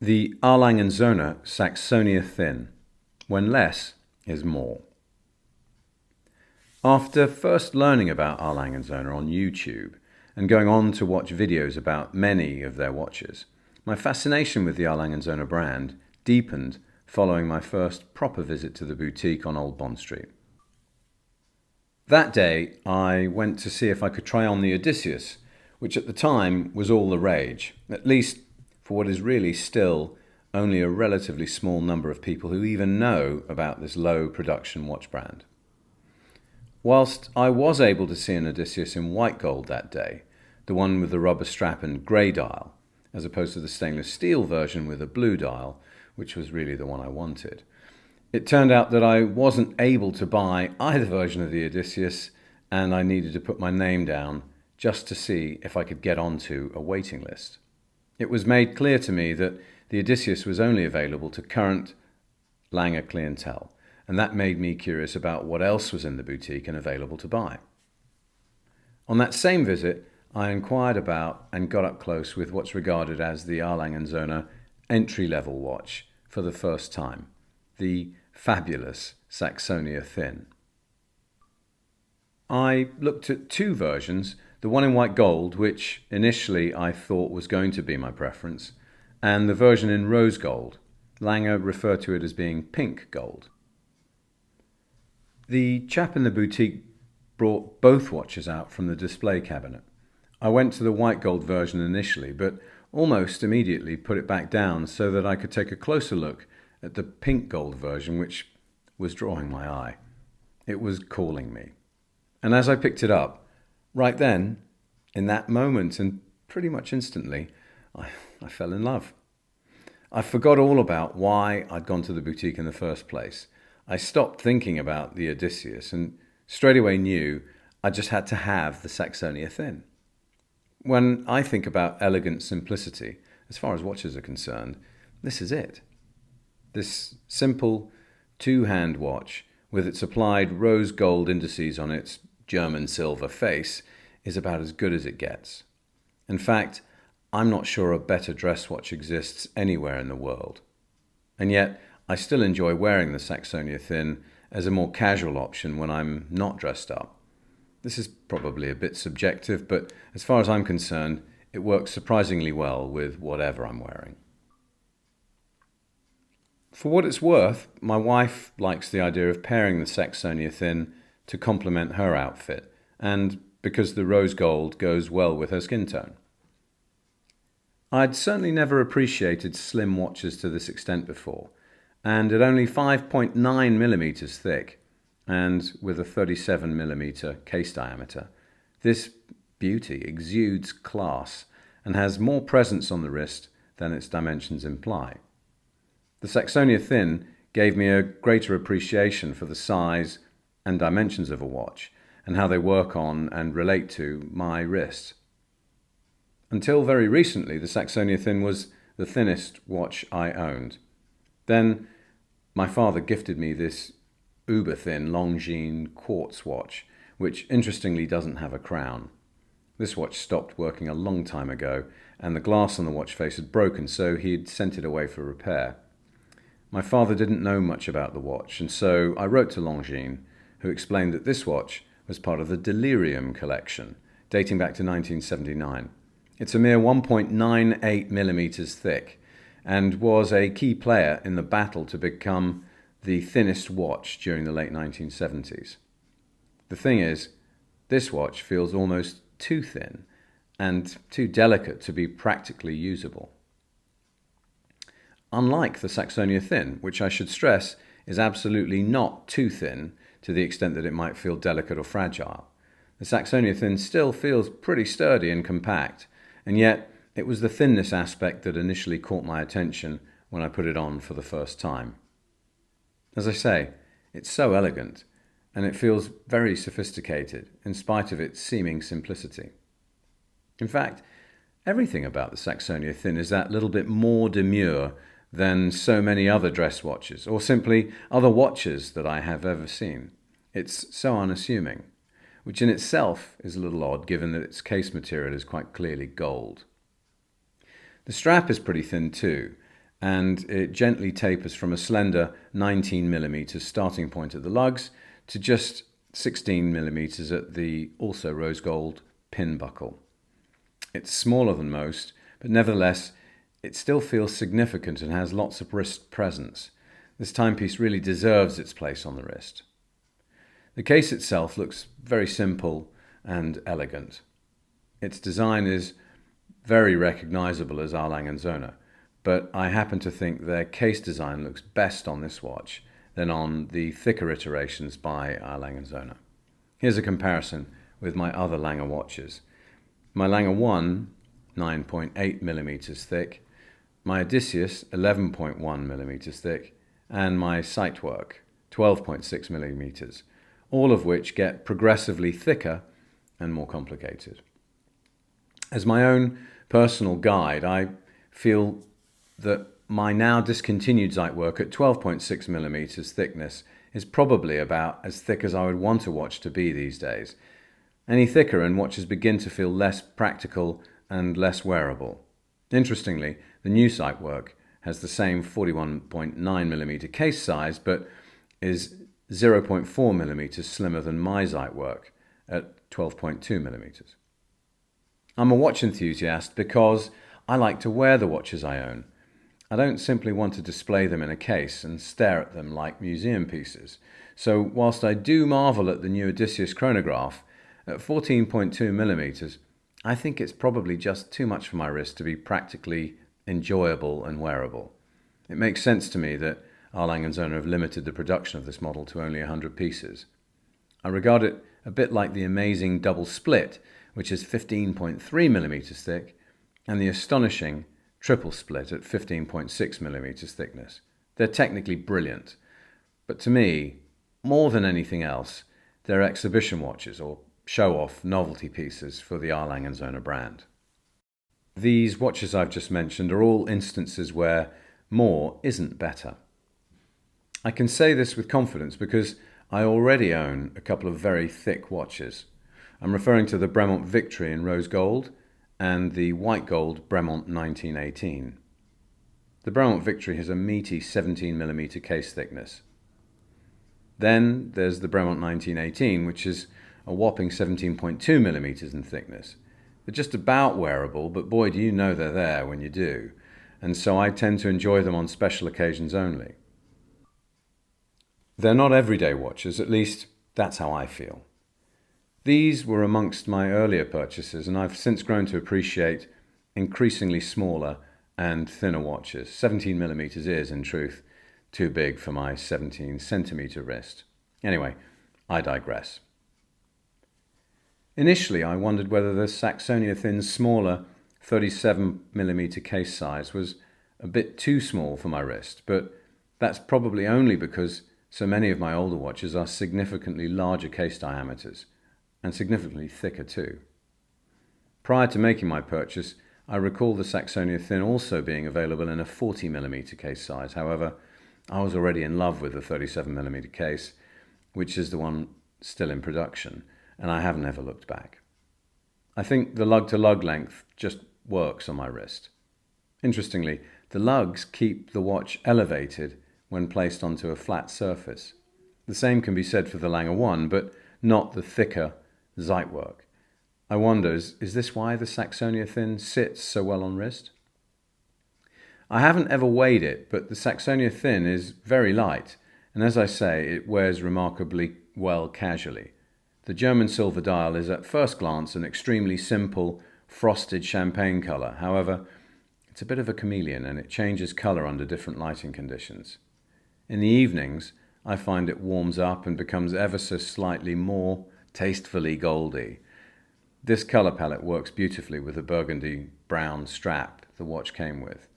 The Lange Söhne Saxonia Thin, when less is more. After first learning about Lange Söhne on YouTube and going on to watch videos about many of their watches, my fascination with the Lange Söhne brand deepened following my first proper visit to the boutique on Old Bond Street. That day, I went to see if I could try on the Odysseus, which at the time was all the rage, at least for what is really still only a relatively small number of people who even know about this low production watch brand. Whilst I was able to see an Odysseus in white gold that day, the one with the rubber strap and grey dial, as opposed to the stainless steel version with a blue dial, which was really the one I wanted, it turned out that I wasn't able to buy either version of the Odysseus, and I needed to put my name down just to see if I could get onto a waiting list. It was made clear to me that the Odysseus was only available to current Lange clientele, and that made me curious about what else was in the boutique and available to buy. On that same visit, I inquired about and got up close with what's regarded as the Lange Söhne entry-level watch for the first time, the fabulous Saxonia Thin. I looked at two versions, the one in white gold, which initially I thought was going to be my preference, and the version in rose gold. Lange referred to it as being pink gold. The chap in the boutique brought both watches out from the display cabinet. I went to the white gold version initially, but almost immediately put it back down so that I could take a closer look at the pink gold version, which was drawing my eye. It was calling me. And as I picked it up, right then, in that moment and pretty much instantly, I fell in love. I forgot all about why I'd gone to the boutique in the first place. I stopped thinking about the Odysseus and straight away knew I just had to have the Saxonia Thin. When I think about elegant simplicity, as far as watches are concerned, this is it. This simple two-hand watch with its applied rose gold indices on its German silver face is about as good as it gets. In fact, I'm not sure a better dress watch exists anywhere in the world. And yet, I still enjoy wearing the Saxonia Thin as a more casual option when I'm not dressed up. This is probably a bit subjective, but as far as I'm concerned, it works surprisingly well with whatever I'm wearing. For what it's worth, my wife likes the idea of pairing the Saxonia Thin to complement her outfit, and because the rose gold goes well with her skin tone. I'd certainly never appreciated slim watches to this extent before, and at only 5.9 millimeters thick, and with a 37 millimeter case diameter, this beauty exudes class and has more presence on the wrist than its dimensions imply. The Saxonia Thin gave me a greater appreciation for the size and dimensions of a watch and how they work on and relate to my wrist. Until very recently, the Saxonia Thin was the thinnest watch I owned. Then my father gifted me this uber-thin Longines quartz watch, which interestingly doesn't have a crown. This watch stopped working a long time ago, and the glass on the watch face had broken, so he'd sent it away for repair. My father didn't know much about the watch, and so I wrote to Longines, who explained that this watch was part of the Delirium collection, dating back to 1979. It's a mere 1.98 millimeters thick, and was a key player in the battle to become the thinnest watch during the late 1970s. The thing is, this watch feels almost too thin and too delicate to be practically usable. Unlike the Saxonia Thin, which I should stress is absolutely not too thin to the extent that it might feel delicate or fragile, the Saxonia Thin still feels pretty sturdy and compact, and yet it was the thinness aspect that initially caught my attention when I put it on for the first time. As I say, it's so elegant, and it feels very sophisticated in spite of its seeming simplicity. In fact, everything about the Saxonia Thin is that little bit more demure than so many other dress watches, or simply other watches that I have ever seen. It's so unassuming, which in itself is a little odd given that its case material is quite clearly gold. The strap is pretty thin too, and it gently tapers from a slender 19mm starting point at the lugs to just 16mm at the also rose gold pin buckle. It's smaller than most, but nevertheless it still feels significant and has lots of wrist presence. This timepiece really deserves its place on the wrist. The case itself looks very simple and elegant. Its design is very recognizable as our Lange Söhne, but I happen to think their case design looks best on this watch than on the thicker iterations by our Lange Söhne. Here's a comparison with my other Lange watches. My Lange 1, 9.8mm thick, my Odysseus, 11.1mm thick, and my Zeitwerk, 12.6mm, all of which get progressively thicker and more complicated. As my own personal guide, I feel that my now discontinued Zeitwerk at 12.6mm thickness is probably about as thick as I would want a watch to be these days. Any thicker and watches begin to feel less practical and less wearable. Interestingly, the new Zeitwerk has the same 41.9mm case size, but is 0.4mm slimmer than my Zeitwerk at 12.2mm. I'm a watch enthusiast because I like to wear the watches I own. I don't simply want to display them in a case and stare at them like museum pieces. So whilst I do marvel at the new Odysseus chronograph, at 14.2mm, I think it's probably just too much for my wrist to be practically enjoyable and wearable. It makes sense to me that our Lange Söhne have limited the production of this model to only 100 pieces. I regard it a bit like the amazing double split, which is 15.3mm thick, and the astonishing triple split at 15.6mm thickness. They're technically brilliant, but to me, more than anything else, they're exhibition watches or show-off novelty pieces for the Lange Söhne brand. These watches I've just mentioned are all instances where more isn't better. I can say this with confidence because I already own a couple of very thick watches. I'm referring to the Bremont Victory in rose gold and the white gold Bremont 1918. The Bremont Victory has a meaty 17mm case thickness. Then there's the Bremont 1918, which is a whopping 17.2mm in thickness. They're just about wearable, but boy, do you know they're there when you do. And so I tend to enjoy them on special occasions only. They're not everyday watches, at least that's how I feel. These were amongst my earlier purchases, and I've since grown to appreciate increasingly smaller and thinner watches. 17mm is, in truth, too big for my 17cm wrist. Anyway, I digress. Initially, I wondered whether the Saxonia Thin's smaller 37mm case size was a bit too small for my wrist, but that's probably only because so many of my older watches are significantly larger case diameters, and significantly thicker too. Prior to making my purchase, I recall the Saxonia Thin also being available in a 40mm case size. However, I was already in love with the 37mm case, which is the one still in production, and I haven't ever looked back. I think the lug-to-lug length just works on my wrist. Interestingly, the lugs keep the watch elevated when placed onto a flat surface. The same can be said for the Lange 1, but not the thicker Zeitwerk. I wonder, is this why the Saxonia Thin sits so well on wrist? I haven't ever weighed it, but the Saxonia Thin is very light, and as I say, it wears remarkably well casually. The German silver dial is at first glance an extremely simple, frosted champagne colour. However, it's a bit of a chameleon and it changes colour under different lighting conditions. In the evenings, I find it warms up and becomes ever so slightly more tastefully goldy. This colour palette works beautifully with the burgundy brown strap the watch came with.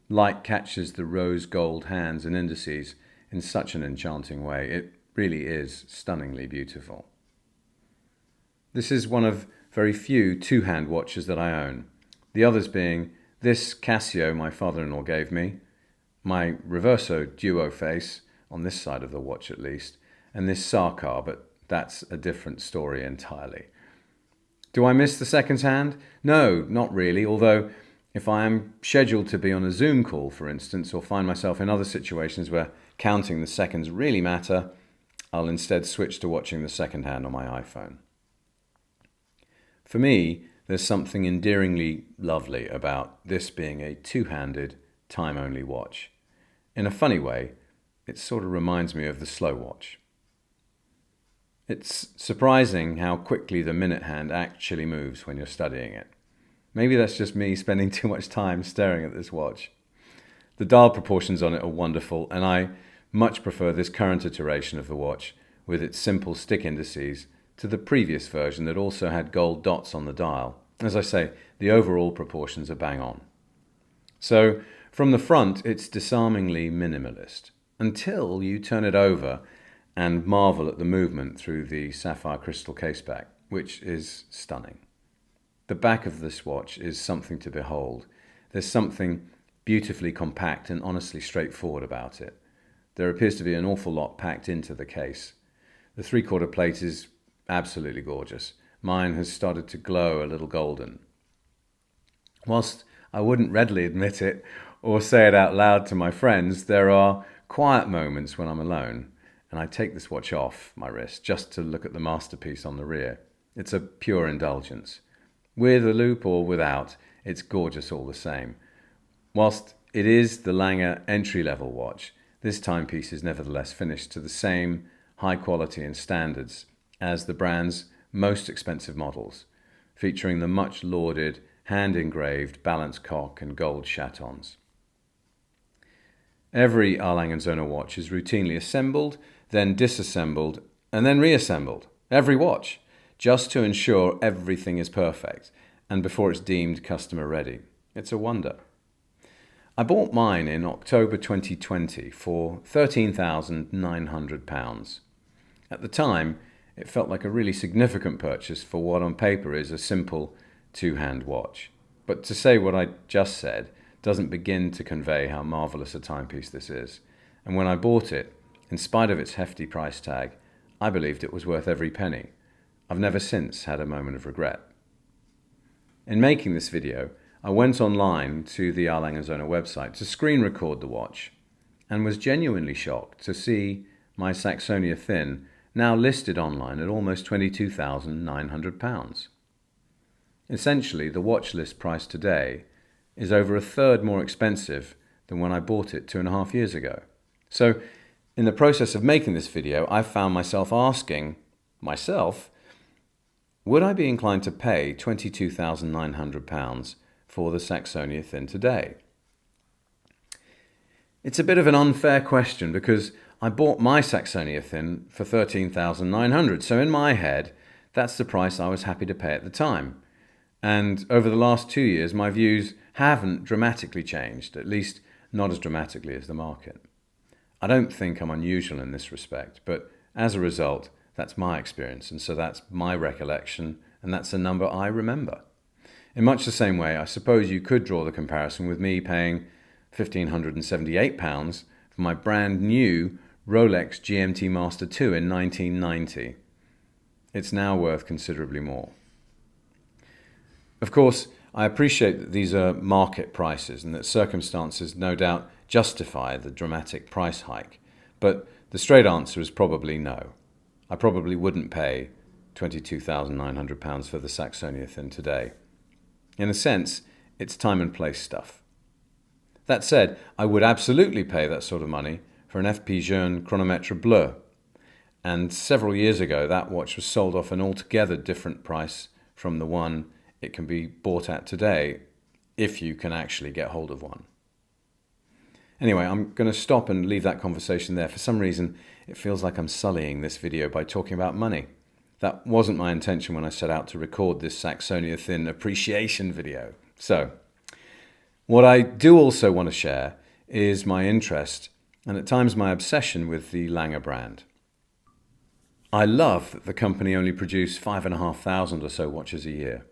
Light catches the rose gold hands and indices in such an enchanting way. It really is stunningly beautiful. This is one of very few two-hand watches that I own, the others being this Casio my father-in-law gave me, my Reverso Duo face, on this side of the watch at least, and this Sarkar, but that's a different story entirely. Do I miss the second hand? No, not really, although If I am scheduled to be on a Zoom call, for instance, or find myself in other situations where counting the seconds really matter, I'll instead switch to watching the second hand on my iPhone. For me, there's something endearingly lovely about this being a two-handed, time-only watch. In a funny way, it sort of reminds me of the slow watch. It's surprising how quickly the minute hand actually moves when you're studying it. Maybe that's just me spending too much time staring at this watch. The dial proportions on it are wonderful, and I much prefer this current iteration of the watch with its simple stick indices to the previous version that also had gold dots on the dial. As I say, the overall proportions are bang on. So, from the front, it's disarmingly minimalist, until you turn it over and marvel at the movement through the sapphire crystal caseback, which is stunning. The back of this watch is something to behold. There's something beautifully compact and honestly straightforward about it. There appears to be an awful lot packed into the case. The three-quarter plate is absolutely gorgeous. Mine has started to glow a little golden. Whilst I wouldn't readily admit it or say it out loud to my friends, there are quiet moments when I'm alone and I take this watch off my wrist just to look at the masterpiece on the rear. It's a pure indulgence. With a loop or without, it's gorgeous all the same. Whilst it is the Lange entry-level watch, this timepiece is nevertheless finished to the same high quality and standards as the brand's most expensive models, featuring the much lauded hand-engraved balance cock and gold chatons. Every Lange Söhne watch is routinely assembled, then disassembled, and then reassembled. Every watch, just to ensure everything is perfect, and before it's deemed customer ready. It's a wonder. I bought mine in October 2020 for £13,900. At the time, it felt like a really significant purchase for what on paper is a simple two-hand watch. But to say what I just said doesn't begin to convey how marvellous a timepiece this is. And when I bought it, in spite of its hefty price tag, I believed it was worth every penny. I've never since had a moment of regret. In making this video, I went online to the Lange Söhne website to screen record the watch and was genuinely shocked to see my Saxonia Thin now listed online at almost £22,900. Essentially, the watch list price today is over a third more expensive than when I bought it 2.5 years ago. So, in the process of making this video, I found myself asking myself, would I be inclined to pay £22,900 for the Saxonia Thin today? It's a bit of an unfair question because I bought my Saxonia Thin for £13,900, so in my head, that's the price I was happy to pay at the time. And over the last 2 years, my views haven't dramatically changed, at least not as dramatically as the market. I don't think I'm unusual in this respect, but as a result, that's my experience, and so that's my recollection, and that's a number I remember. In much the same way, I suppose you could draw the comparison with me paying £1,578 for my brand new Rolex GMT Master 2 in 1990. It's now worth considerably more. Of course, I appreciate that these are market prices and that circumstances no doubt justify the dramatic price hike, but the straight answer is probably no. I probably wouldn't pay £22,900 for the Saxonia Thin today. In a sense, it's time and place stuff. That said, I would absolutely pay that sort of money for an FP Journe Chronomètre Bleu, and several years ago that watch was sold off an altogether different price from the one it can be bought at today, if you can actually get hold of one. Anyway, I'm going to stop and leave that conversation there. For some reason, it feels like I'm sullying this video by talking about money. That wasn't my intention when I set out to record this Saxonia Thin appreciation video. So, what I do also want to share is my interest, and at times my obsession with the Lange brand. I love that the company only produce 5,500 or so watches a year.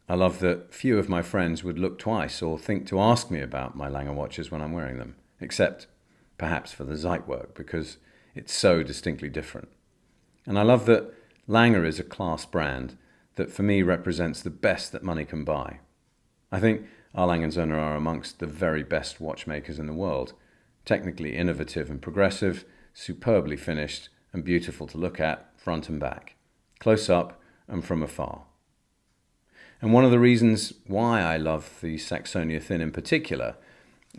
I love that few of my friends would look twice or think to ask me about my Lange watches when I'm wearing them, except perhaps for the Zeitwerk, because it's so distinctly different. And I love that Lange is a class brand that for me represents the best that money can buy. I think Lange Söhne are amongst the very best watchmakers in the world. Technically innovative and progressive, superbly finished and beautiful to look at front and back, close up and from afar. And one of the reasons why I love the Saxonia Thin in particular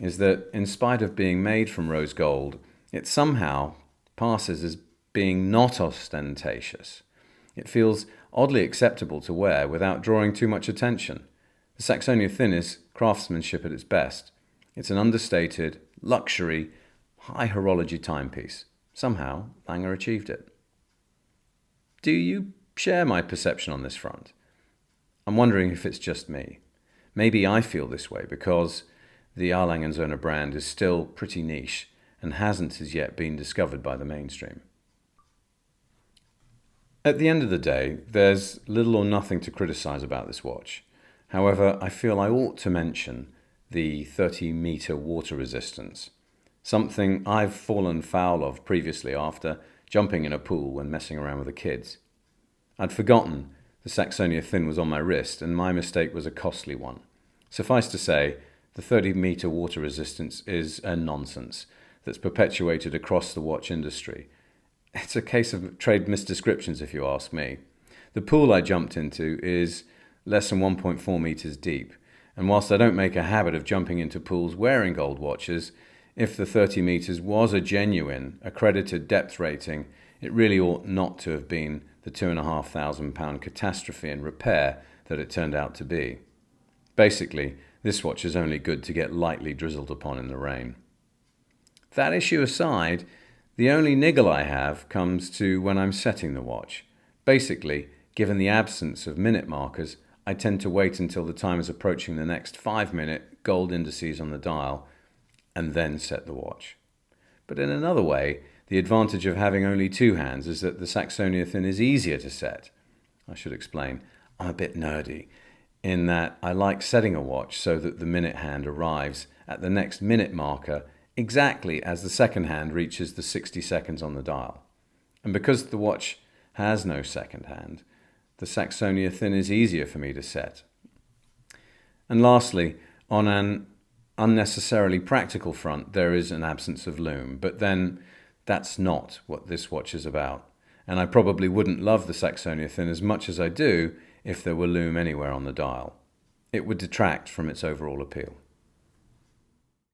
is that in spite of being made from rose gold, it somehow passes as being not ostentatious. It feels oddly acceptable to wear without drawing too much attention. The Saxonia Thin is craftsmanship at its best. It's an understated, luxury, high horology timepiece. Somehow, Lange achieved it. Do you share my perception on this front? I'm wondering if it's just me. Maybe I feel this way because the Lange Söhne brand is still pretty niche and hasn't as yet been discovered by the mainstream. At the end of the day, there's little or nothing to criticize about this watch. However, I feel I ought to mention the 30-meter water resistance, something I've fallen foul of previously after jumping in a pool when messing around with the kids. I'd forgotten the Saxonia Thin was on my wrist, and my mistake was a costly one. Suffice to say, the 30-meter water resistance is a nonsense that's perpetuated across the watch industry. It's a case of trade misdescriptions, if you ask me. The pool I jumped into is less than 1.4 meters deep, and whilst I don't make a habit of jumping into pools wearing gold watches, if the 30 meters was a genuine, accredited depth rating, it really ought not to have been the £2,500 catastrophe in repair that it turned out to be. Basically, this watch is only good to get lightly drizzled upon in the rain. That issue aside, the only niggle I have comes to when I'm setting the watch. Basically, given the absence of minute markers, I tend to wait until the time is approaching the next 5-minute gold indices on the dial and then set the watch. But in another way, the advantage of having only two hands is that the Saxonia Thin is easier to set. I should explain, I'm a bit nerdy in that I like setting a watch so that the minute hand arrives at the next minute marker exactly as the second hand reaches the 60 seconds on the dial. And because the watch has no second hand, the Saxonia Thin is easier for me to set. And lastly, on an unnecessarily practical front, there is an absence of lume, but then that's not what this watch is about. And I probably wouldn't love the Saxonia Thin as much as I do if there were lume anywhere on the dial. It would detract from its overall appeal.